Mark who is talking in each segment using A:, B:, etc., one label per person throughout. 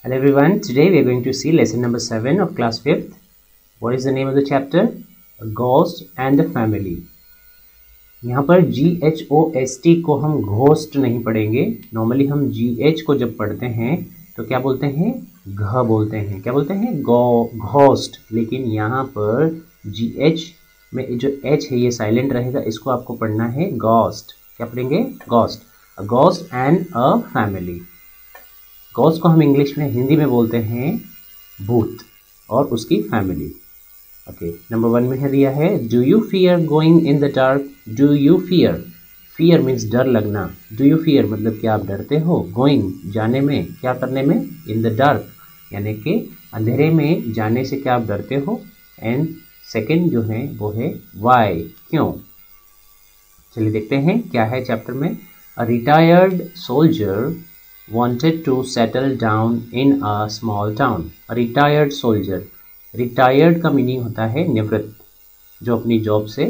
A: Hello everyone, today we are going to see lesson number 7 of class 5th. What is the name of the chapter? A Ghost and the Family. यहाँ पर GHOST को हम ghost नहीं पढ़ेंगे. Normally हम GH को जब पढ़ते हैं तो क्या बोलते हैं? घ बोलते हैं. क्या बोलते हैं? घोस्ट. लेकिन यहाँ पर GH में जो H है ये साइलेंट रहेगा, इसको आपको पढ़ना है घोस्ट. क्या पढ़ेंगे? Ghost. A ghost and a family. Ghost को हम इंग्लिश में हिंदी में बोलते हैं भूत और उसकी फैमिली. ओके, नंबर 1 में है दिया है do you fear going in the dark. Do you fear. Fear means डर लगना. डू यू फियर मतलब क्या आप डरते हो. गोइंग जाने में, क्या करने में. इन द डार्क यानी कि अंधेरे में जाने से क्या आप डरते हो. एंड सेकेंड जो है वो है वाई, क्यों. चलिए देखते हैं क्या है चैप्टर में. A retired soldier wanted to settle down in a small town. A retired soldier. Retired का मीनिंग होता है निवृत्त, जो अपनी जॉब से,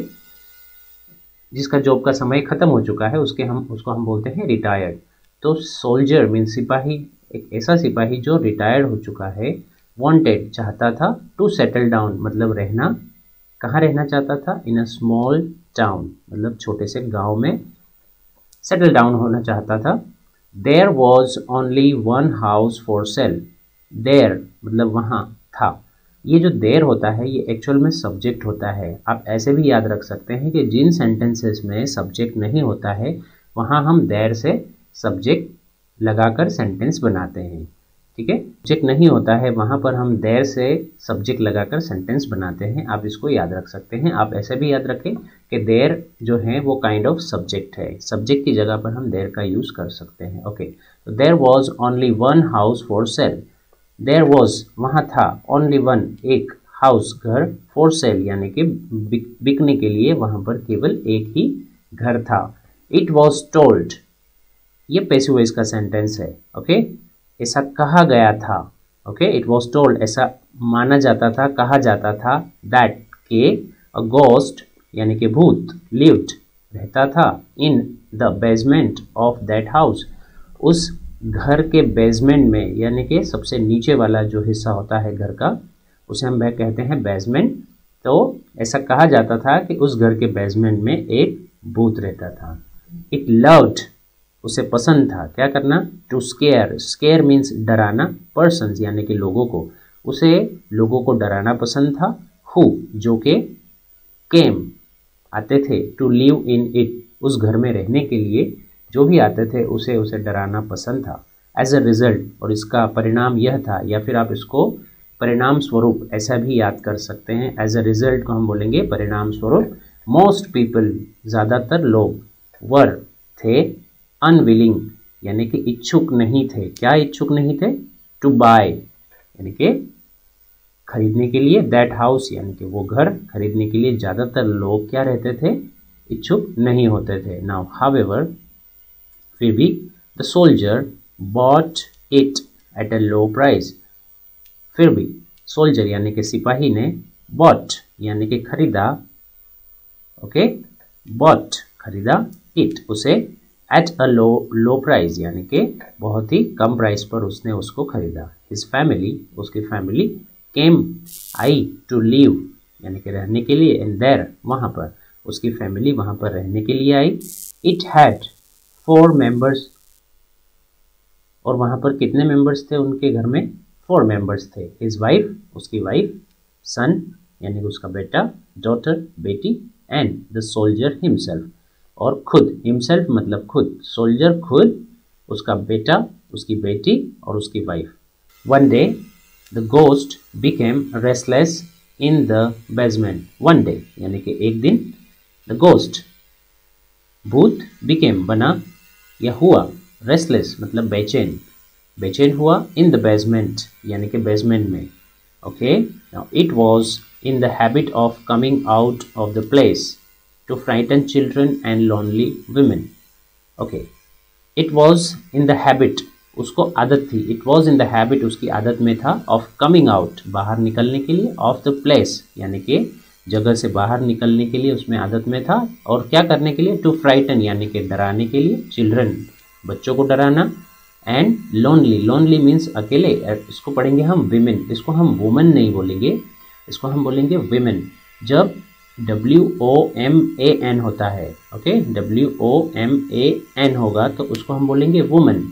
A: जिसका जॉब का समय खत्म हो चुका है उसको हम बोलते हैं रिटायर्ड. तो सोल्जर मीन्स सिपाही, एक ऐसा सिपाही जो रिटायर्ड हो चुका है. वांटेड चाहता था. टू सेटल डाउन मतलब रहना, कहाँ रहना चाहता था. इन अ स्मॉल टाउन मतलब छोटे से गांव में सेटल डाउन होना चाहता था. There was only one house for sale. There मतलब वहाँ था. ये जो there होता है ये एक्चुअल में सब्जेक्ट होता है. आप ऐसे भी याद रख सकते हैं कि जिन सेंटेंसेस में सब्जेक्ट नहीं होता है वहाँ हम there से सब्जेक्ट लगाकर सेंटेंस बनाते हैं. ठीक है, सब्जेक्ट नहीं होता है वहाँ पर हम there से सब्जेक्ट लगाकर सेंटेंस बनाते हैं. आप इसको याद रख सकते हैं. आप ऐसे भी याद रखें कि there जो है वो काइंड ऑफ सब्जेक्ट है. सब्जेक्ट की जगह पर हम there का यूज़ कर सकते हैं. ओके, तो there was only one house for sale. There was वहाँ था, only one एक, हाउस घर, for sale यानी कि बिकने के लिए वहाँ पर केवल एक ही घर था. It was told, ये पैसिव वॉइस का सेंटेंस है. ओके, ऐसा कहा गया था. ओके, इट वॉज टोल्ड ऐसा माना जाता था, कहा जाता था. दैट के अ घोस्ट यानी कि भूत लिव्ड रहता था. In the basement of that house उस घर के बेसमेंट में, यानी कि सबसे नीचे वाला जो हिस्सा होता है घर का उसे हम कहते हैं बेसमेंट. तो ऐसा कहा जाता था कि उस घर के बेसमेंट में एक भूत रहता था. इट लव्ड उसे पसंद था. क्या करना. To scare. स्केयर मीन्स डराना. पर्सन्स यानी कि लोगों को, उसे लोगों को डराना पसंद था. हु जो के केम आते थे. टू लिव इन इट उस घर में रहने के लिए जो भी आते थे उसे डराना पसंद था. एज अ रिजल्ट और इसका परिणाम यह था, या फिर आप इसको परिणाम स्वरूप ऐसा भी याद कर सकते हैं. एज अ रिजल्ट को हम बोलेंगे परिणाम स्वरूप. मोस्ट पीपल ज़्यादातर लोग, वर थे, अनविलिंग यानी कि इच्छुक नहीं थे. क्या इच्छुक नहीं थे. टू बाय यानी कि खरीदने के लिए. दैट हाउस यानी कि वो घर खरीदने के लिए ज़्यादातर लोग क्या रहते थे, इच्छुक नहीं होते थे. नाउ हाउएवर फिर भी the soldier bought it at a low price. फिर भी सोल्जर यानी कि सिपाही ने, बॉट यानी कि खरीदा. ओके, बॉट खरीदा, इट उसे, एट अ लो प्राइस यानी कि बहुत ही कम प्राइस पर उसने उसको खरीदा. हिज फैमिली उसकी फैमिली, केम आई, टू लिव यानी कि रहने के लिए, एंड देयर वहाँ पर उसकी फैमिली वहाँ पर रहने के लिए आई. इट हैड 4 मेंबर्स और वहाँ पर कितने मेंबर्स थे उनके घर में. 4 मेंबर्स थे. हिज वाइफ उसकी वाइफ, सन यानी कि उसका बेटा, डॉटर बेटी, एंड द सोल्जर हिमसेल्फ और खुद. हिमसेल्फ मतलब खुद, सोल्जर खुद, उसका बेटा, उसकी बेटी और उसकी wife. One day the ghost became restless in the basement. One day यानी कि एक दिन, द घोस्ट भूत, बिकेम बना या हुआ, रेस्टलेस मतलब बेचैन, बेचैन हुआ, इन द बेसमेंट यानी कि बेसमेंट में. Okay, now it was in the habit of coming out of the place to frighten children and lonely women. Okay, it was in the habit उसको आदत थी. It was in the habit उसकी आदत में था. of coming out बाहर निकलने के लिए. of the place यानी कि जगह से बाहर निकलने के लिए उसमें आदत में था. और क्या करने के लिए. to frighten यानी कि डराने के लिए. children बच्चों को डराना. एंड लोनली, लोनली मीन्स अकेले, इसको पढ़ेंगे हम विमेन, इसको हम वुमन नहीं बोलेंगे, इसको हम बोलेंगे विमेन। जब WOMAN होता है, ओके, WOMAN होगा तो उसको हम बोलेंगे वुमन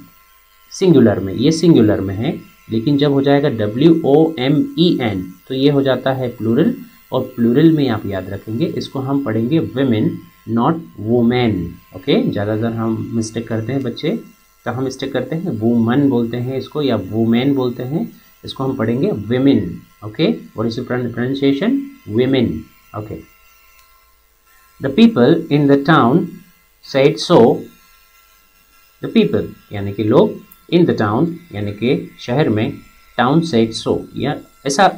A: सिंगुलर में, ये सिंगुलर में है। लेकिन जब हो जाएगा WOMEN तो ये हो जाता है प्लूरल, और प्लूरल में आप याद रखेंगे इसको हम पढ़ेंगे विमेन नॉट वुमेन, ओके। ज़्यादातर हम मिस्टेक करते हैं बच्चे, तो हम मिस्टेक करते हैं वुमन बोलते हैं इसको, या वुमेन बोलते हैं, इसको हम पढ़ेंगे women, okay. What is the pronunciation? Women, okay. The people in the town said so, the people यानी कि लोग, इन द टाउन यानी कि शहर में, टाउन सेड सो या ऐसा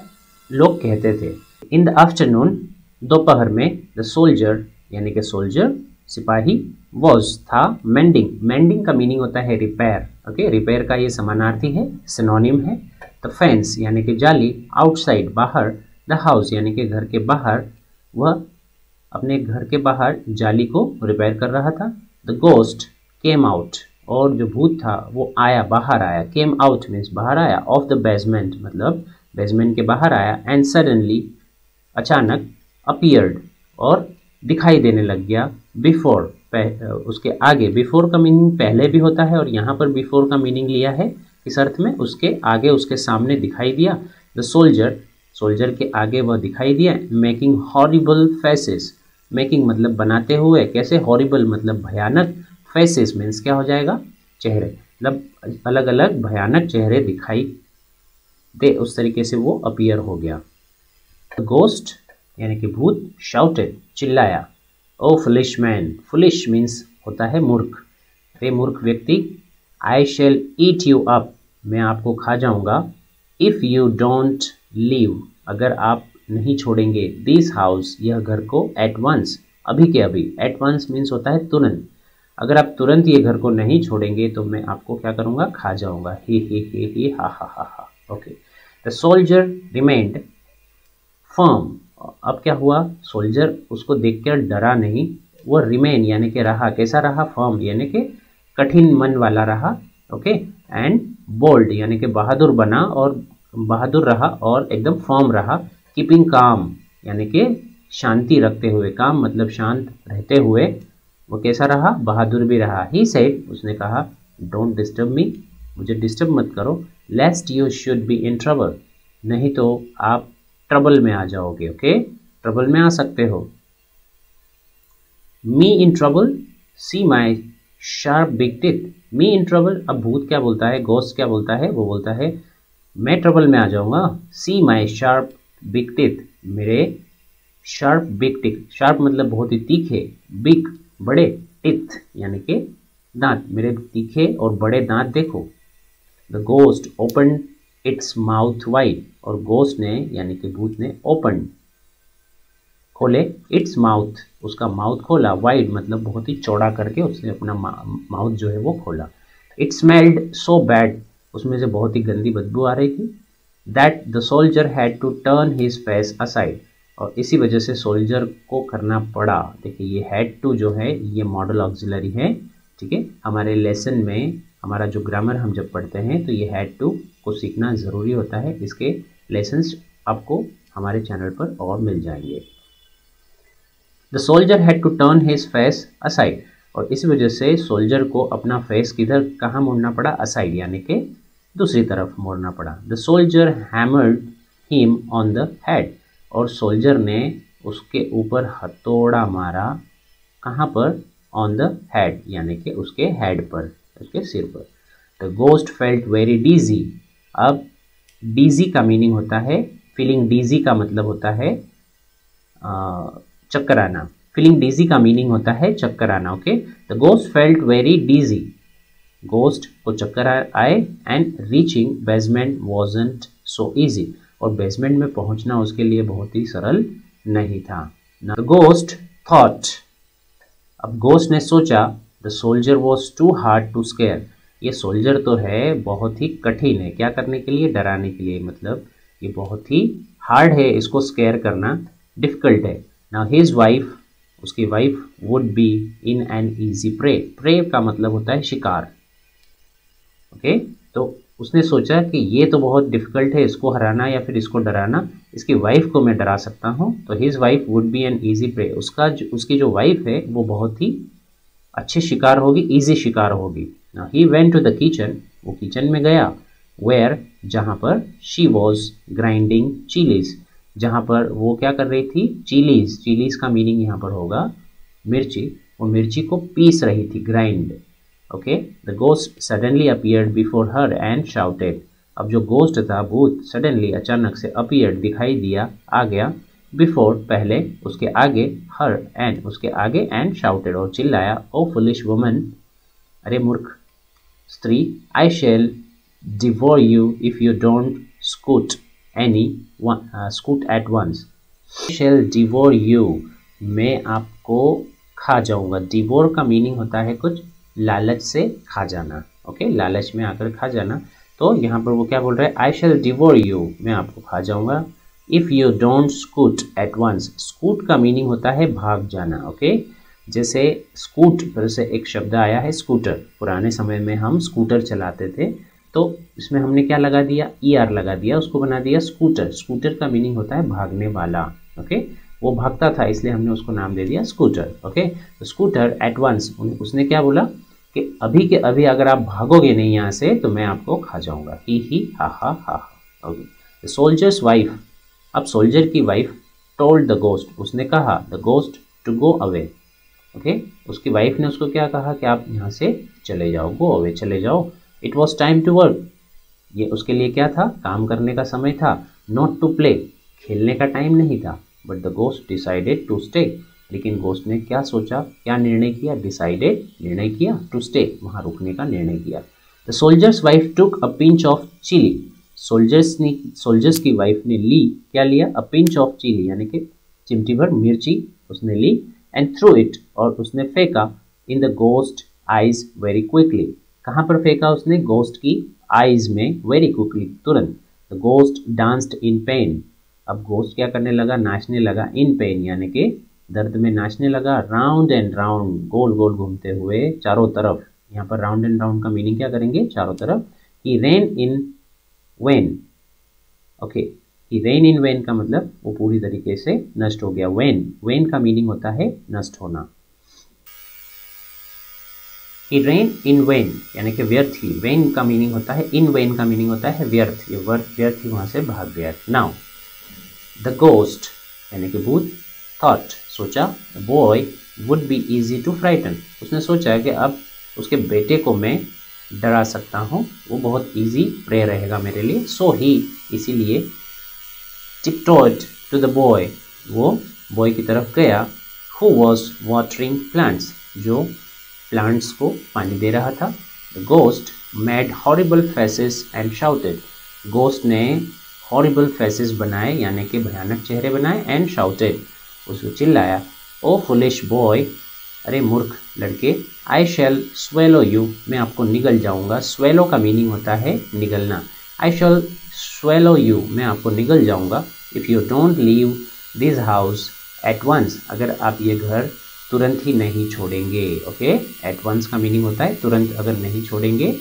A: लोग कहते थे। इन द आफ्टरनून दोपहर में, द सोल्जर यानी कि सोल्जर सिपाही, वॉज था, मेंडिंग, मेंडिंग का मीनिंग होता है रिपेयर, ओके, रिपेयर का ये समानार्थी है, सिनोनिम है। द फेंस यानी कि जाली, आउटसाइड बाहर, द हाउस यानी कि घर के बाहर, वह अपने घर के बाहर जाली को रिपेयर कर रहा था। द गोस्ट केम आउट, और जो भूत था वो आया, बाहर आया, केम आउट मीन्स बाहर आया, ऑफ द बेसमेंट मतलब बेसमेंट के बाहर आया, एंड सडनली अचानक, अपीयर्ड और दिखाई देने लग गया, बिफोर उसके आगे, बिफोर का मीनिंग पहले भी होता है और यहाँ पर बिफोर का मीनिंग लिया है इस अर्थ में, उसके आगे, उसके सामने दिखाई दिया। द सोल्जर, सोल्जर के आगे वह दिखाई दिया, मेकिंग हॉरिबल फेसेस, मेकिंग मतलब बनाते हुए, कैसे, हॉरिबल मतलब भयानक, फेसेस मीन्स क्या हो जाएगा, चेहरे, मतलब अलग अलग भयानक चेहरे दिखाई दे, उस तरीके से वो अपीयर हो गया। गोस्ट यानी कि भूत, शाउटेड चिल्लाया, ओ फुलिश मैन, फुलिश मीन्स होता है मूर्ख, रे मूर्ख व्यक्ति, I shall eat you up, मैं आपको खा जाऊंगा, इफ़ यू डोंट लीव, अगर आप नहीं छोड़ेंगे, दिस हाउस यह घर को, एट वंस अभी के अभी, एट वंस मीन्स होता है तुरंत, अगर आप तुरंत ये घर को नहीं छोड़ेंगे तो मैं आपको क्या करूंगा, खा जाऊंगा, ही हा हा हा हा, okay. The soldier remained firm, अब क्या हुआ, सोल्जर उसको देखकर डरा नहीं, वो रिमेन यानी कि रहा, कैसा रहा, फर्म यानी कि कठिन मन वाला रहा, ओके, एंड बोल्ड यानी कि बहादुर बना, और बहादुर रहा और एकदम फर्म रहा, कीपिंग काम यानी कि शांति रखते हुए, काम मतलब शांत रहते हुए, वो कैसा रहा, बहादुर भी रहा। ही सेड, उसने कहा, डोंट डिस्टर्ब मी, मुझे डिस्टर्ब मत करो, लेस्ट you should be in trouble, नहीं तो आप ट्रबल में आ जाओगे, ओके, ट्रबल में आ सकते हो। Me in trouble, see my sharp big teeth, me in trouble, अब भूत क्या बोलता है, गोस्ट क्या बोलता है, वो बोलता है मैं ट्रबल में आ जाऊंगा, सी माई शार्प बिग टीथ, मेरे शार्प बिग टीथ, शार्प मतलब बहुत ही तीखे, बिग बड़े, टीथ यानी कि दांत, मेरे तीखे और बड़े दांत देखो। The ghost open its mouth wide, और गोस्ट ने यानी कि भूत ने ओपन खोले, इट्स माउथ उसका माउथ खोला, वाइड मतलब बहुत ही चौड़ा करके उसने अपना माउथ जो है वो खोला। इट स्मेल्ड सो बैड, उसमें से बहुत ही गंदी बदबू आ रही थी, that the soldier had to turn his face aside, और इसी वजह से सोल्जर को करना पड़ा। देखिए ये हैड टू जो है ये मॉडल ऑक्सिलरी है, ठीक है, हमारे लेसन में हमारा जो ग्रामर हम जब पढ़ते हैं तो ये हैड टू को सीखना ज़रूरी होता है, इसके लेसन्स आपको हमारे चैनल पर और मिल जाएंगे। The soldier had to turn his face aside, और इस वजह से सोल्जर को अपना फेस किधर, कहाँ मोड़ना पड़ा, असाइड यानी कि दूसरी तरफ मोड़ना पड़ा। The soldier hammered him on the head, और सोल्जर ने उसके ऊपर हथौड़ा मारा, कहाँ पर, ऑन द हेड यानी कि उसके हेड पर, उसके सिर पर। The ghost felt very DG, अब डीजी का मीनिंग होता है, फीलिंग डीजी का मतलब होता है चक्कर आना, फीलिंग डीजी का मीनिंग होता है चक्कर आना, okay. The ghost felt very dizzy, ghost को चक्कर आए, and reaching basement wasn't so easy, और बेसमेंट में पहुंचना उसके लिए बहुत ही सरल नहीं था। द गोस्ट थॉट, अब गोस्ट ने सोचा, the soldier was too hard to scare, ये सोल्जर तो है बहुत ही कठिन है, क्या करने के लिए, डराने के लिए, मतलब ये बहुत ही हार्ड है, इसको स्केयर करना डिफिकल्ट है। नाउ हिज वाइफ, उसकी wife, would be in an easy prey, prey का मतलब होता है शिकार, ओके, तो उसने सोचा कि ये तो बहुत डिफिकल्ट है इसको हराना या फिर इसको डराना, इसकी वाइफ को मैं डरा सकता हूँ, तो his wife would be an easy prey, उसकी जो वाइफ है वो बहुत ही अच्छी शिकार होगी, इजी शिकार होगी। Now he went to the kitchen, वो किचन में गया, वेयर जहाँ पर शी वॉज ग्राइंडिंग चिलीज, जहाँ पर वो क्या कर रही थी, चिलीज, चिलीज का मीनिंग यहाँ पर होगा मिर्ची, वो मिर्ची को पीस रही थी, grind. Okay, the ghost suddenly appeared before her and shouted, अब जो गोस्ट था, भूत, सडनली अचानक से अपीयर्ड दिखाई दिया, आ गया, बिफोर पहले, उसके आगे, हर एंड उसके आगे, एंड शाउटेड और चिल्लाया, ओ फुलिश वुमन, अरे मूर्ख स्त्री, I shall devour you if you don't scoot at once, shall devour you, मैं आपको खा जाऊंगा। डिवोर का मीनिंग होता है कुछ लालच से खा जाना। ओके, लालच में आकर खा जाना, तो यहाँ पर वो क्या बोल रहा है, आई शेल डिवोर यू, मैं आपको खा जाऊंगा, if you don't scoot at once, scoot का मीनिंग होता है भाग जाना। ओके, जैसे स्कूट पर से एक शब्द आया है स्कूटर, पुराने समय में हम स्कूटर चलाते थे, तो इसमें हमने क्या लगा दिया, ER लगा दिया, उसको बना दिया स्कूटर। स्कूटर का मीनिंग होता है भागने वाला। ओके, वो भागता था इसलिए हमने उसको नाम दे दिया स्कूटर। ओके, तो स्कूटर एट वंस, उसने क्या बोला कि अभी के अभी अगर आप भागोगे नहीं यहाँ से तो मैं आपको खा जाऊंगा, ही हा हा हा हा। ओके, सोल्जर्स वाइफ, अब सोल्जर की वाइफ, टोल्ड द गोस्ट, उसने कहा the ghost to go away. Okay, उसकी वाइफ ने उसको क्या कहा कि आप यहाँ से चले जाओ, गो अवे, चले जाओ। It was time to work, ये उसके लिए क्या था, काम करने का समय था, नॉट टू प्ले, खेलने का टाइम नहीं था, but the ghost decided to stay, लेकिन गोस्ट ने क्या सोचा, क्या निर्णय किया, डिसाइडेड, निर्णय किया, टू स्टे, वहाँ रुकने का निर्णय किया। The soldier's wife took a pinch of chilli, soldier's की वाइफ ने ली, क्या लिया, अ पिंच ऑफ चिली, यानी कि चिमटी भर मिर्ची उसने ली, एंड थ्रू इट, और उसने फेंका, in the ghost eyes very quickly, कहाँ पर फेंका उसने, गोस्ट की आइज में, वेरी क्विकली, तुरंत। The ghost danced in pen, अब गोस्ट क्या करने लगा, नाचने लगा, इन पेन यानी कि दर्द में नाचने लगा, राउंड एंड राउंड, गोल गोल घूमते हुए चारों तरफ, यहाँ पर राउंड एंड राउंड का मीनिंग क्या करेंगे, चारों तरफ। He ran in vain, okay, he ran in vain का मतलब वो पूरी तरीके से नष्ट हो गया। वेन का मीनिंग होता है नष्ट होना। ही रेन इन वेन यानी कि व्यर्थ ही, वेन का मीनिंग होता है, इन वेन का मीनिंग होता है व्यर्थ, ये व्यर्थ ही वहां से भाग गया। नाउ द गोस्ट यानी कि भूत, थॉट सोचा, the boy would be easy to frighten, उसने सोचा कि अब उसके बेटे को मैं डरा सकता हूँ, वो बहुत इजी प्रे रहेगा मेरे लिए। सो ही, इसीलिए, टिपटॉयड टू द बॉय, वो बॉय की तरफ गया, हु वॉज वाटरिंग प्लांट्स, जो प्लांट्स को पानी दे रहा था। The ghost made horrible faces and shouted, ghost ने हॉरिबल फेसेस बनाए यानी कि भयानक चेहरे बनाए, एंड शाउटेड, उसको चिल्लाया, ओ फुलिश बॉय, अरे मूर्ख लड़के, आई शैल स्वेलो यू, मैं आपको निगल जाऊंगा। स्वेलो का मीनिंग होता है निगलना, आई शैल स्वेलो यू, मैं आपको निगल जाऊंगा, if you don't leave this house at once, अगर आप ये घर तुरंत ही नहीं छोड़ेंगे। ओके, एट वंस का मीनिंग होता है तुरंत अगर नहीं छोड़ेंगे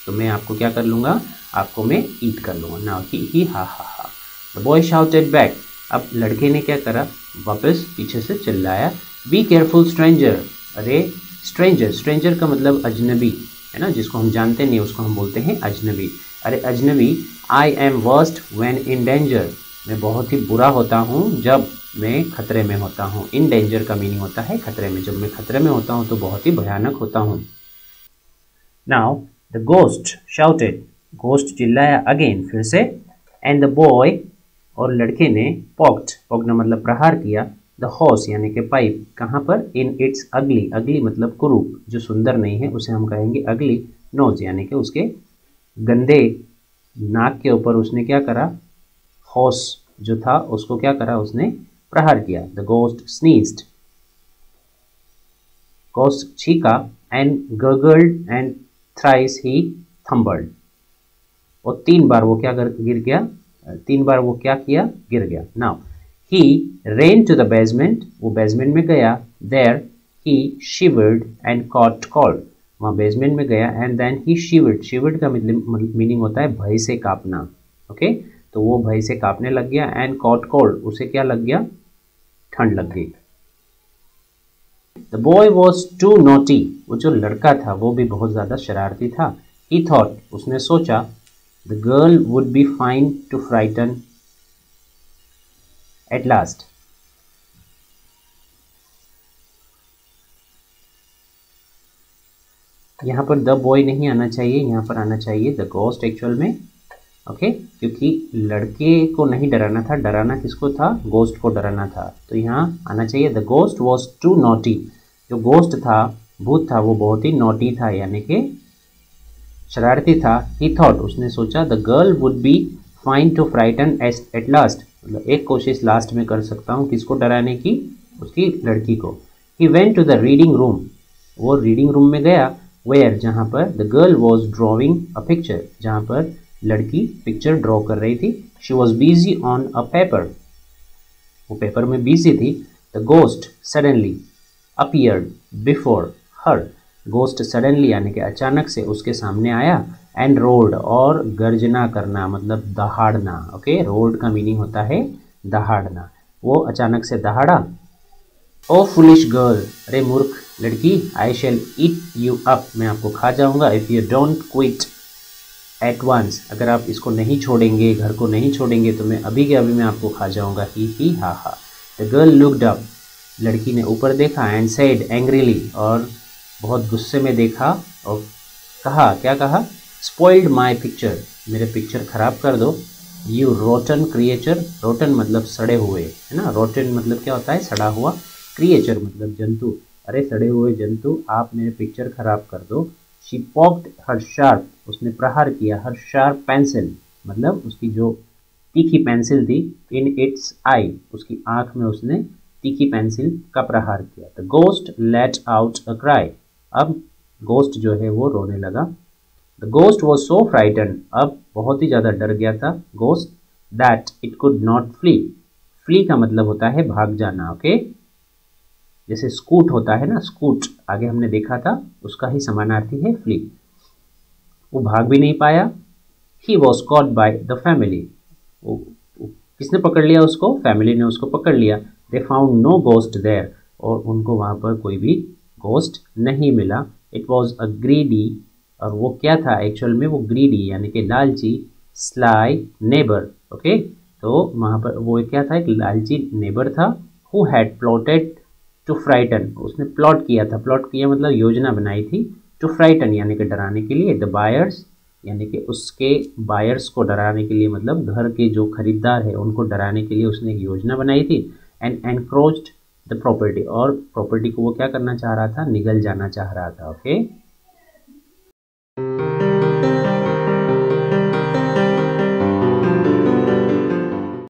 A: तो मैं आपको क्या कर लूँगा, आपको मैं ईट कर लूँगा। नाउ ही हा हा हा, द बॉय शाउटेड बैक, अब लड़के ने क्या करा, वापस पीछे से चिल्लाया, बी केयरफुल स्ट्रेंजर, अरे स्ट्रेंजर, स्ट्रेंजर का मतलब अजनबी है ना, जिसको हम जानते नहीं उसको हम बोलते हैं अजनबी। अरे अजनबी, I am worst when in danger, मैं बहुत ही बुरा होता हूँ जब मैं खतरे में होता हूँ। इन डेंजर का मीनिंग होता है खतरे में, जब मैं खतरे में होता हूँ तो बहुत ही भयानक होता हूँ। Now the ghost shouted, ghost चिल्लाया अगेन, फिर से, एंड द बॉय, और लड़के ने, पॉक्ड मतलब प्रहार किया, द हॉर्स यानी कि पाइप, कहाँ पर, इन इट्स अगली, अगली मतलब कुरूप, जो सुंदर नहीं है उसे हम कहेंगे अगली, नोज यानी कि उसके गंदे नाक के ऊपर उसने क्या करा, हॉर्स जो था उसको क्या करा, उसने प्रहार किया। द गोस्ट स्नीज्ड, गोस्ट छीका, and gargled and thrice he tumbled, और 3 बार वो क्या गिर गया, 3 बार वो क्या किया, गिर गया। Now he ran to the basement, वो बेसमेंट में गया, there he shivered and caught cold, वहाँ बेसमेंट में गया एंड देन ही शिवर्ड, शिवर्ड का मीनिंग होता है भय से कांपना, ओके। तो वो भय से कांपने लग गया एंड कॉट कोल्ड, उसे क्या लग गया, ठंड लग गई। The boy was too naughty, वो जो लड़का था वो भी बहुत ज़्यादा शरारती था। ही थॉट, उसने सोचा, the girl would be fine to frighten at last. यहाँ पर द बॉय नहीं आना चाहिए, यहाँ पर आना चाहिए द गोस्ट एक्चुअल में, ओके, क्योंकि लड़के को नहीं डराना था, डराना किसको था, गोस्ट को डराना था। तो यहाँ आना चाहिए the ghost was too naughty, जो गोस्ट था, भूत था, वो बहुत ही नॉटी था, यानी कि शरारती था। ही थॉट, उसने सोचा, the girl would be fine to frighten at last, मतलब एक कोशिश लास्ट में कर सकता हूँ, किसको डराने की, उसकी लड़की को। He went to the reading room, वो रीडिंग रूम में गया, वेयर, जहाँ पर the girl was drawing a picture, जहाँ पर लड़की पिक्चर ड्रॉ कर रही थी। She was busy on a paper, वो पेपर में बिजी थी। The ghost suddenly appeared before her, ghost suddenly यानी कि अचानक से उसके सामने आया, एंड रोल्ड, और गर्जना करना मतलब दहाड़ना, ओके। रोल्ड का मीनिंग होता है दहाड़ना, वो अचानक से दहाड़ा। ओ फुलिश गर्ल, अरे मूर्ख लड़की, आई शैल ईट यू अप, मैं आपको खा जाऊंगा, if you don't quit at once, अगर आप इसको नहीं छोड़ेंगे, घर को नहीं छोड़ेंगे, तो मैं अभी के अभी मैं आपको खा जाऊंगा, ही हा हा। द गर्ल लुक्ड अप, लड़की ने ऊपर देखा, एंड सेड एंग्रीली, और बहुत गुस्से में देखा और कहा, क्या कहा, स्पॉइल्ड माई पिक्चर, मेरे पिक्चर खराब कर दो, यू रोटन क्रिएचर, रोटन मतलब सड़े हुए, है ना, रोटन मतलब क्या होता है, सड़ा हुआ, क्रिएचर मतलब जंतु, अरे सड़े हुए जंतु, आप मेरे पिक्चर खराब कर दो। शी पॉक्ड हर शार्प, उसने प्रहार किया, हर शार्प पेंसिल मतलब उसकी जो तीखी पेंसिल थी, इन इट्स आई, उसकी आंख में उसने तीखी पेंसिल का प्रहार किया। The ghost let out a cry, अब गोस्ट जो है वो रोने लगा। The ghost was so frighten, अब बहुत ही ज़्यादा डर गया था ghost, that it could not flee, flee का मतलब होता है भाग जाना, ओके। जैसे स्कूट होता है ना, स्कूट आगे हमने देखा था, उसका ही समानार्थी है फ्ली, वो भाग भी नहीं पाया। He was caught by the family, किसने पकड़ लिया उसको, फैमिली ने उसको पकड़ लिया। They found no ghost there, और उनको वहाँ पर कोई भी गोस्ट नहीं मिला। इट वॉज अ ग्रीडी, और वो क्या था एक्चुअल में, वो ग्रीडी यानी कि लालची, स्लाई नेबर, ओके। तो वहाँ पर वो क्या था, एक लालची नेबर था। Who had plotted to frighten, उसने प्लॉट किया था, प्लॉट किया मतलब योजना बनाई थी, टू फ्राइटन यानी कि डराने के लिए, द बायर्स यानी कि उसके बायर्स को डराने के लिए, मतलब घर के जो खरीदार है उनको डराने के लिए उसने एक योजना बनाई थी। एंड एनक्रोच्ड द प्रॉपर्टी, और प्रॉपर्टी को वो क्या करना चाह रहा था, निगल जाना चाह रहा था, ओके।